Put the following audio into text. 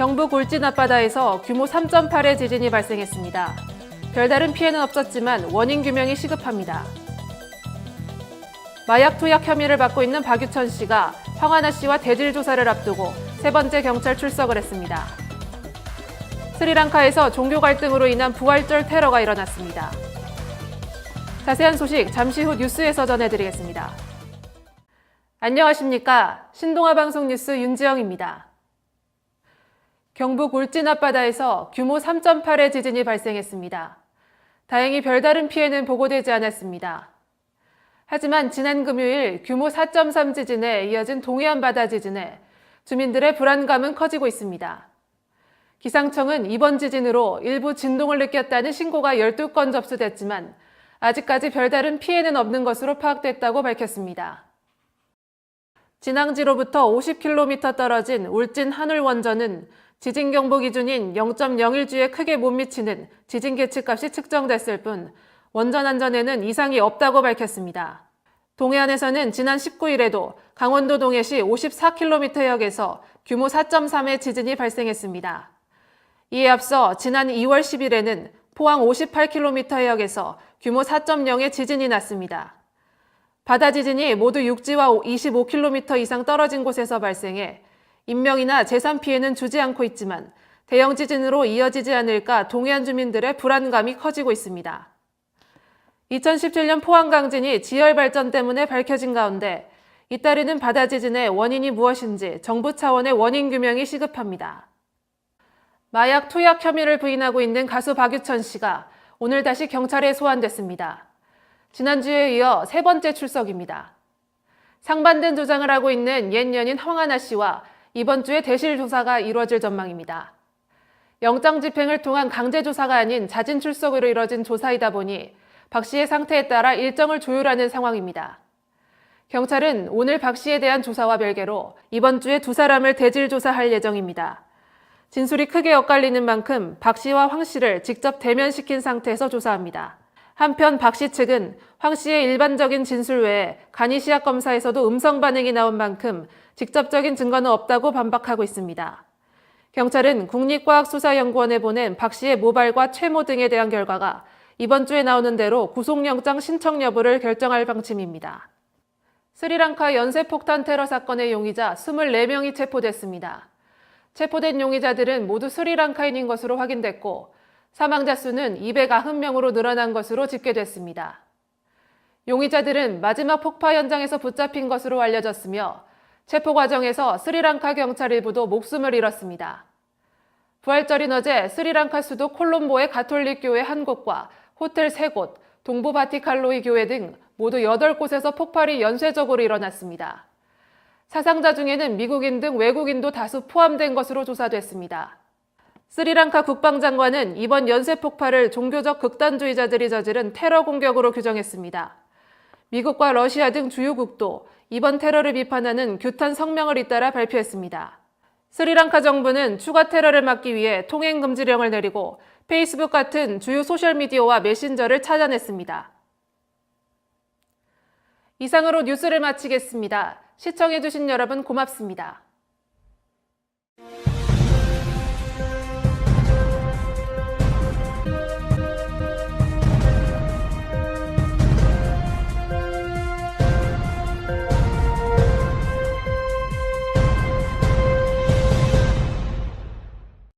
경북 울진 앞바다에서 규모 3.8의 지진이 발생했습니다. 별다른 피해는 없었지만 원인 규명이 시급합니다. 마약 투약 혐의를 받고 있는 박유천 씨가 황하나 씨와 대질 조사를 앞두고 세 번째 경찰 출석을 했습니다. 스리랑카에서 종교 갈등으로 인한 부활절 테러가 일어났습니다. 자세한 소식 잠시 후 뉴스에서 전해드리겠습니다. 안녕하십니까? 신동아 방송 뉴스 윤지영입니다. 경북 울진 앞바다에서 규모 3.8의 지진이 발생했습니다. 다행히 별다른 피해는 보고되지 않았습니다. 하지만 지난 금요일 규모 4.3 지진에 이어진 동해안 바다 지진에 주민들의 불안감은 커지고 있습니다. 기상청은 이번 지진으로 일부 진동을 느꼈다는 신고가 12건 접수됐지만 아직까지 별다른 피해는 없는 것으로 파악됐다고 밝혔습니다. 진앙지로부터 50km 떨어진 울진 한울원전은 지진 경보 기준인 0.01G에 크게 못 미치는 지진 계측값이 측정됐을 뿐 원전 안전에는 이상이 없다고 밝혔습니다. 동해안에서는 지난 19일에도 강원도 동해시 54km역에서 규모 4.3의 지진이 발생했습니다. 이에 앞서 지난 2월 10일에는 포항 58km역에서 규모 4.0의 지진이 났습니다. 바다 지진이 모두 육지와 25km 이상 떨어진 곳에서 발생해 인명이나 재산 피해는 주지 않고 있지만 대형 지진으로 이어지지 않을까 동해안 주민들의 불안감이 커지고 있습니다. 2017년 포항 강진이 지열 발전 때문에 밝혀진 가운데 잇따르는 바다 지진의 원인이 무엇인지 정부 차원의 원인 규명이 시급합니다. 마약 투약 혐의를 부인하고 있는 가수 박유천 씨가 오늘 다시 경찰에 소환됐습니다. 지난주에 이어 세 번째 출석입니다. 상반된 조장을 하고 있는 옛 연인 황하나 씨와 이번 주에 대실 조사가 이루어질 전망입니다. 영장 집행을 통한 강제 조사가 아닌 자진 출석으로 이뤄진 조사이다 보니 박 씨의 상태에 따라 일정을 조율하는 상황입니다. 경찰은 오늘 박 씨에 대한 조사와 별개로 이번 주에 두 사람을 대질 조사할 예정입니다. 진술이 크게 엇갈리는 만큼 박 씨와 황 씨를 직접 대면시킨 상태에서 조사합니다. 한편 박 씨 측은 황 씨의 일반적인 진술 외에 간이 시약 검사에서도 음성 반응이 나온 만큼 직접적인 증거는 없다고 반박하고 있습니다. 경찰은 국립과학수사연구원에 보낸 박 씨의 모발과 채모 등에 대한 결과가 이번 주에 나오는 대로 구속영장 신청 여부를 결정할 방침입니다. 스리랑카 연쇄폭탄 테러 사건의 용의자 24명이 체포됐습니다. 체포된 용의자들은 모두 스리랑카인인 것으로 확인됐고 사망자 수는 290명으로 늘어난 것으로 집계됐습니다. 용의자들은 마지막 폭파 현장에서 붙잡힌 것으로 알려졌으며 체포 과정에서 스리랑카 경찰 일부도 목숨을 잃었습니다. 부활절인 어제 스리랑카 수도 콜롬보의 가톨릭 교회 한 곳과 호텔 3곳, 동부 바티칼로이 교회 등 모두 8곳에서 폭발이 연쇄적으로 일어났습니다. 사상자 중에는 미국인 등 외국인도 다수 포함된 것으로 조사됐습니다. 스리랑카 국방장관은 이번 연쇄폭발을 종교적 극단주의자들이 저지른 테러 공격으로 규정했습니다. 미국과 러시아 등 주요국도 이번 테러를 비판하는 규탄 성명을 잇따라 발표했습니다. 스리랑카 정부는 추가 테러를 막기 위해 통행 금지령을 내리고 페이스북 같은 주요 소셜미디어와 메신저를 차단했습니다. 이상으로 뉴스를 마치겠습니다. 시청해주신 여러분 고맙습니다.